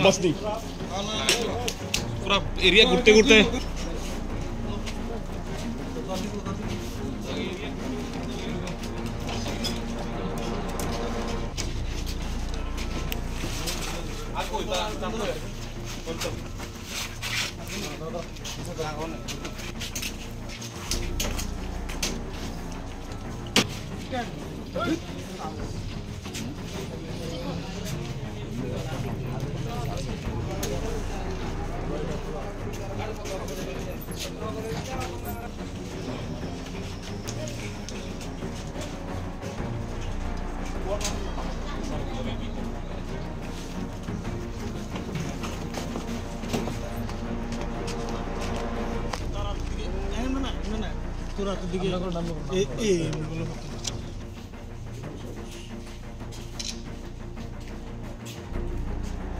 बस नहीं पूरा एरिया घूरते घूरते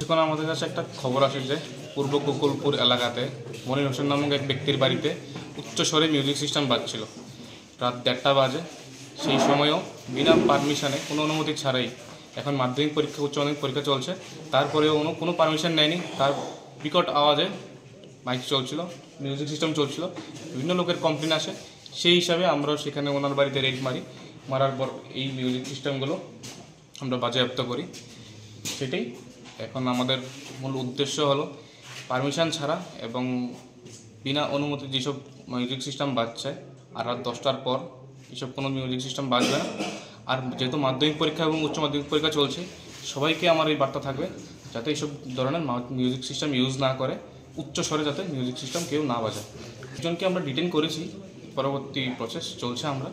এখন আমাদের কাছে একটা খবর আসে যে পূর্ব গোকুলপুর এলাকাতে মনির হোসেন নামক এক ব্যক্তির বাড়িতে উচ্চস্বরে মিউজিক সিস্টেম বাজছিল। রাত 1:30 বাজে। সেই সময়ও বিনা পারমিশনে কোনো অনুমতি ছাড়াই, এখন মাধ্যমিক পরীক্ষা উচ্চ মাধ্যমিক পরীক্ষা চলছে, তারপরেও কোনো পারমিশন নেয়নি, তার বিকট আওয়াজে মাইক চলছিল, মিউজিক সিস্টেম চলছিল। বিভিন্ন লোকের কমপ্লেন আসে, সেই হিসাবে আমরাও সেখানে ওনার বাড়িতে রেড মারার পর এই মিউজিক সিস্টেমগুলো আমরা বাজেয়াপ্ত করি। সেটাই এখন আমাদের মূল উদ্দেশ্য হলো পারমিশন ছাড়া এবং বিনা অনুমতি যেসব মিউজিক সিস্টেম বাজছে, আর রাত 10টার পর এসব কোনো মিউজিক সিস্টেম বাজবে না। আর যেহেতু মাধ্যমিক পরীক্ষা এবং উচ্চ মাধ্যমিক পরীক্ষা চলছে, সবাইকে আমার এই বার্তা থাকবে যাতে এইসব ধরনের মিউজিক সিস্টেম ইউজ না করে, উচ্চ স্বরে যাতে মিউজিক সিস্টেম কেউ না বাজায়। একজনকে আমরা ডিটেইন করেছি, পরবর্তী প্রসেস চলছে। আমরা